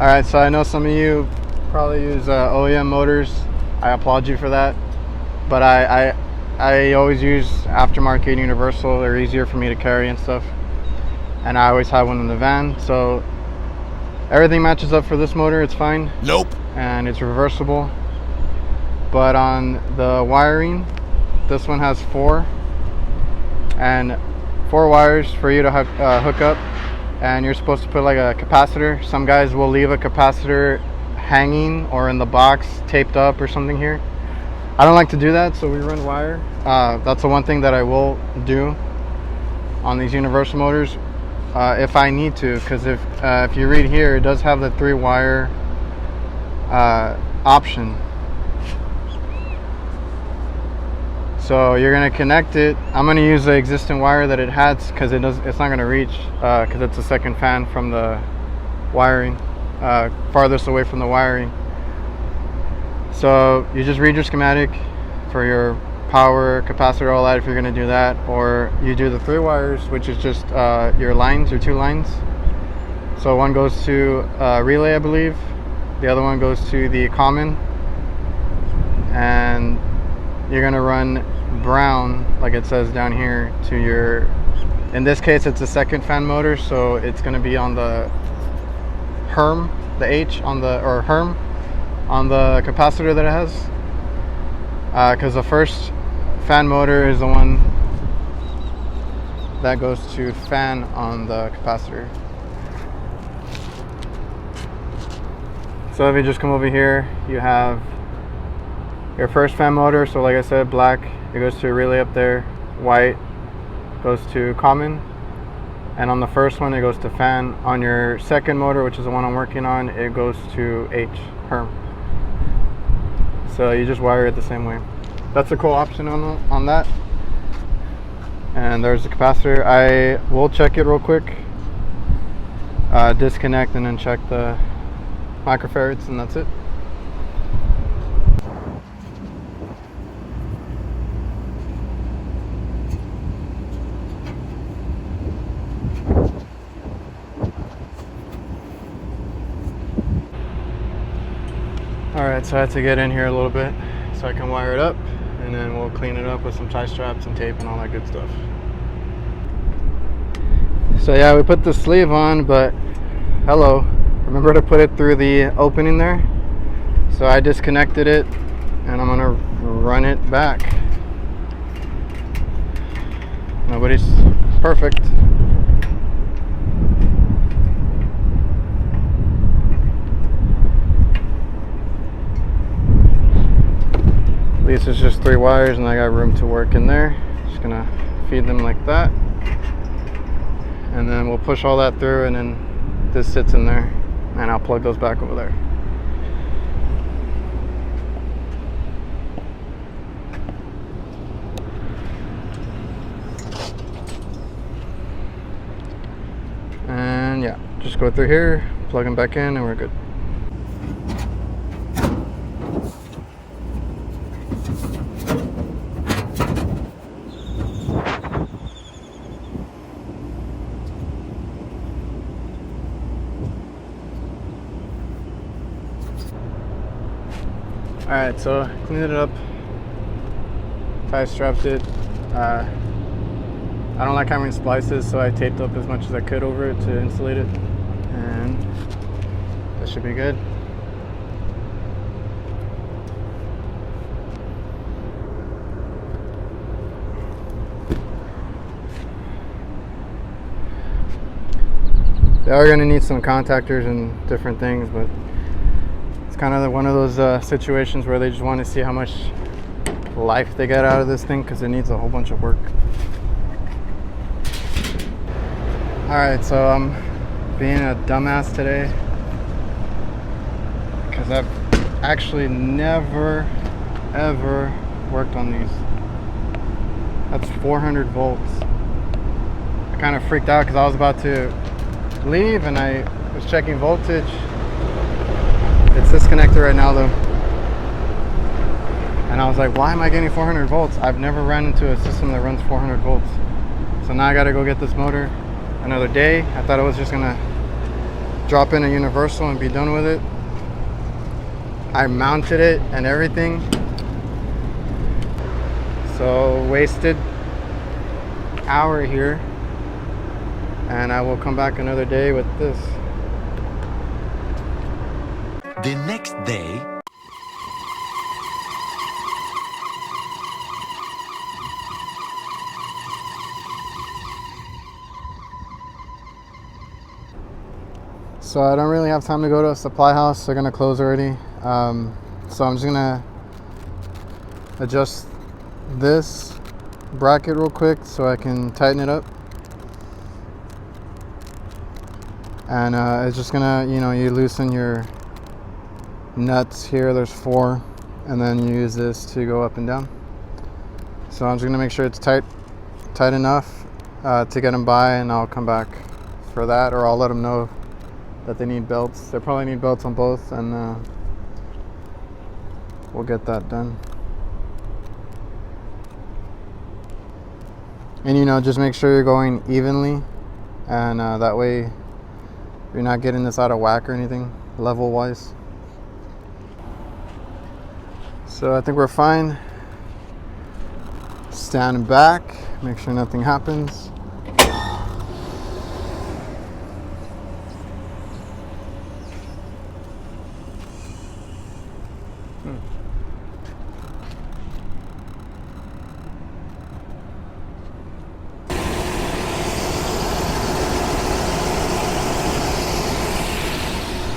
Alright, so I know some of you probably use OEM motors. I applaud you for that. But I always use aftermarket universal. They're easier for me to carry and stuff. And I always have one in the van. So everything matches up for this motor. It's fine. Nope. And it's reversible. But on the wiring, this one has 4. And 4 wires for you to hook up. And you're supposed to put like a capacitor. Some guys will leave a capacitor hanging or in the box taped up or something here. I don't like to do that, so we run wire. That's the one thing that I will do on these universal motors if I need to, because if you read here, it does have the 3-wire option. So you're gonna connect it. I'm gonna use the existing wire that it has because it's not gonna reach because it's a second fan from the wiring, farthest away from the wiring. So you just read your schematic for your power, capacitor, all that if you're gonna do that, or you do the 3 wires, which is just your lines, your 2 lines. So one goes to relay, I believe. The other one goes to the common, and you're gonna run brown, like it says down here, to your, in this case it's a second fan motor, so it's gonna be on the HERM, the H on the, or HERM on the capacitor that it has, because the first fan motor is the one that goes to fan on the capacitor. So if you just come over here, you have your first fan motor. So like I said, black, it goes to a relay up there. White goes to common, and on the first one it goes to fan. On your second motor, which is the one I'm working on, it goes to H, HERM. So you just wire it the same way. That's a cool option on that. And there's the capacitor. I will check it real quick, disconnect, and then check the microfarads, and that's it. Alright, so I had to get in here a little bit so I can wire it up, and then we'll clean it up with some tie straps and tape and all that good stuff. So yeah, we put the sleeve on, but hello, remember to put it through the opening there. So I disconnected it, and I'm gonna run it back. Nobody's perfect. At least it's just 3 wires, and I got room to work in there. Just gonna feed them like that, and then we'll push all that through, and then this sits in there, and I'll plug those back over there. And yeah, just go through here, plug them back in, and we're good. Alright, so cleaned it up, tie strapped it. I don't like having splices, so I taped up as much as I could over it to insulate it, and that should be good. They are going to need some contactors and different things, but it's kind of one of those situations where they just want to see how much life they get out of this thing, because it needs a whole bunch of work. Alright, so I'm being a dumbass today because I've actually never ever worked on these. That's 400 volts. I kind of freaked out because I was about to leave and I was checking voltage. It's disconnected right now though, and I was like, why am I getting 400 volts? I've never ran into a system that runs 400 volts. So now I gotta go get this motor another day. I thought it was just gonna drop in a universal and be done with it. I mounted it and everything, so wasted hour here, and I will come back another day with this. The next day. So I don't really have time to go to a supply house. They're gonna close already. So I'm just gonna adjust this bracket real quick so I can tighten it up. And it's just gonna, you loosen your nuts here. There's 4, and then you use this to go up and down. So I'm just gonna make sure it's tight enough to get them by, and I'll come back for that, or I'll let them know that they need belts. They probably need belts on both, and we'll get that done. And just make sure you're going evenly, and that way you're not getting this out of whack or anything level wise. So I think we're fine. Stand back, make sure nothing happens.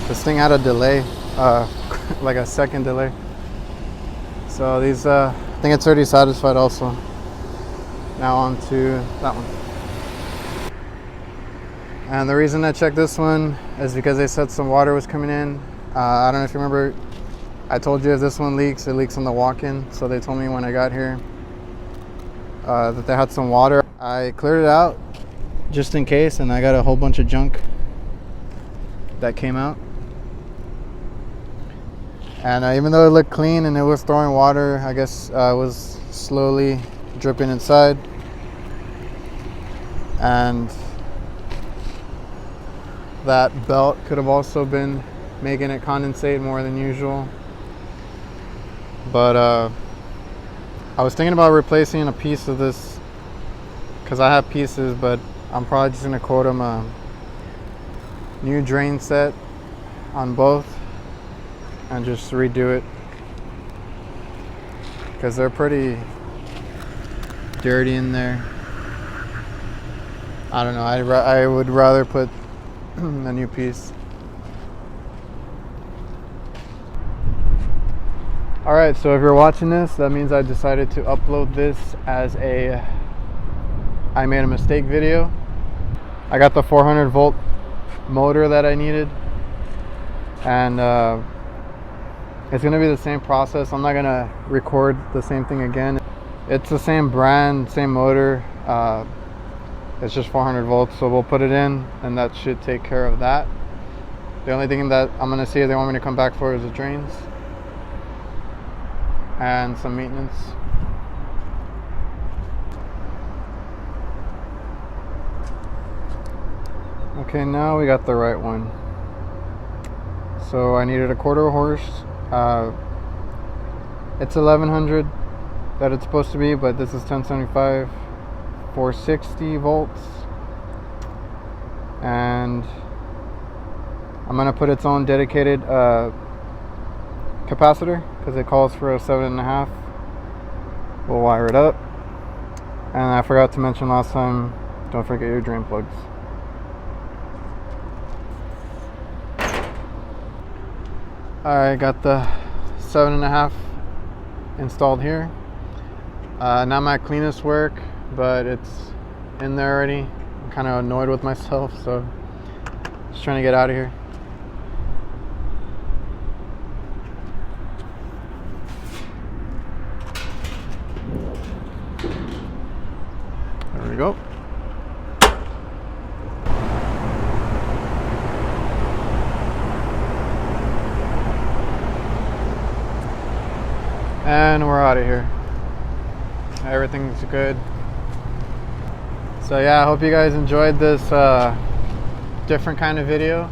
This thing had a delay, like a second delay. So these, I think it's already satisfied also. Now on to that one. And the reason I checked this one is because they said some water was coming in. I don't know if you remember, I told you if this one leaks, it leaks on the walk-in. So they told me when I got here that they had some water. I cleared it out just in case, and I got a whole bunch of junk that came out. And even though it looked clean and it was throwing water, I guess it was slowly dripping inside. And that belt could have also been making it condensate more than usual. But I was thinking about replacing a piece of this, because I have pieces, but I'm probably just going to quote them a new drain set on both and just redo it, because they're pretty dirty in there. I don't know, I would rather put a new piece. Alright, so if you're watching this, that means I decided to upload this as a I made a mistake video. I got the 400 volt motor that I needed, and it's gonna be the same process. I'm not gonna record the same thing again. It's the same brand, same motor. It's just 400 volts, so we'll put it in, and that should take care of that. The only thing that I'm gonna see if they want me to come back for is the drains and some maintenance. Okay, now we got the right one. So I needed a quarter horse. It's 1100 that it's supposed to be, but this is 1075, 460 volts, and I'm gonna put its own dedicated capacitor, because it calls for a 7.5. We'll wire it up, and I forgot to mention last time, don't forget your drain plugs. Alright, got the 7.5 installed here. Not my cleanest work, but it's in there already. I'm kind of annoyed with myself, so just trying to get out of here. There we go. And we're out of here. Everything's good. So yeah, I hope you guys enjoyed this different kind of video.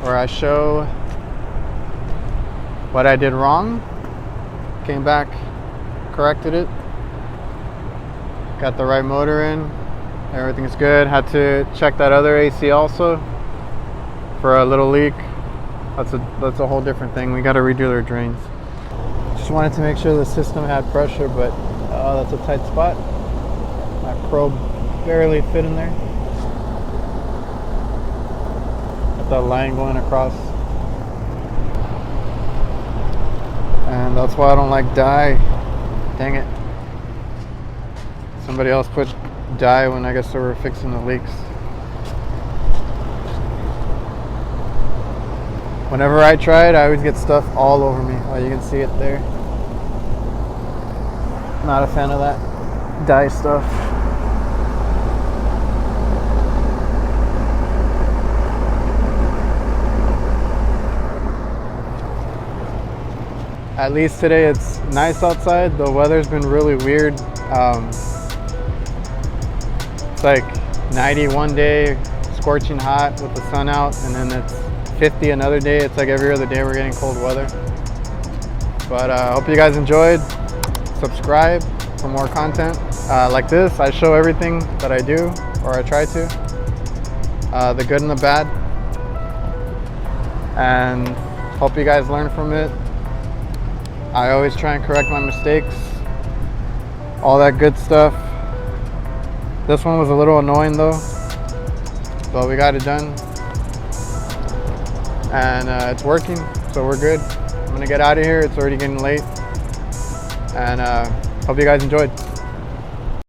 where I show what I did wrong. Came back, corrected it, got the right motor in, everything's good. Had to check that other AC also for a little leak. That's a whole different thing. We got to redo their drains. Just wanted to make sure the system had pressure, but that's a tight spot. My probe barely fit in there. Got that line going across. And that's why I don't like dye. Dang it. Somebody else put dye when I guess they were fixing the leaks. Whenever I try it, I always get stuff all over me. Well, you can see it there. Not a fan of that dye stuff. At least today it's nice outside. The weather's been really weird. It's like 90 one day, scorching hot with the sun out, and then it's 50 another day. It's like every other day we're getting cold weather. But I hope you guys enjoyed. Subscribe for more content like this. I show everything that I do, or I try to, the good and the bad, and hope you guys learn from it. I always try and correct my mistakes, all that good stuff. This one was a little annoying though, but we got it done, and it's working, so we're good. I'm gonna get out of here. It's already getting late, and hope you guys enjoyed.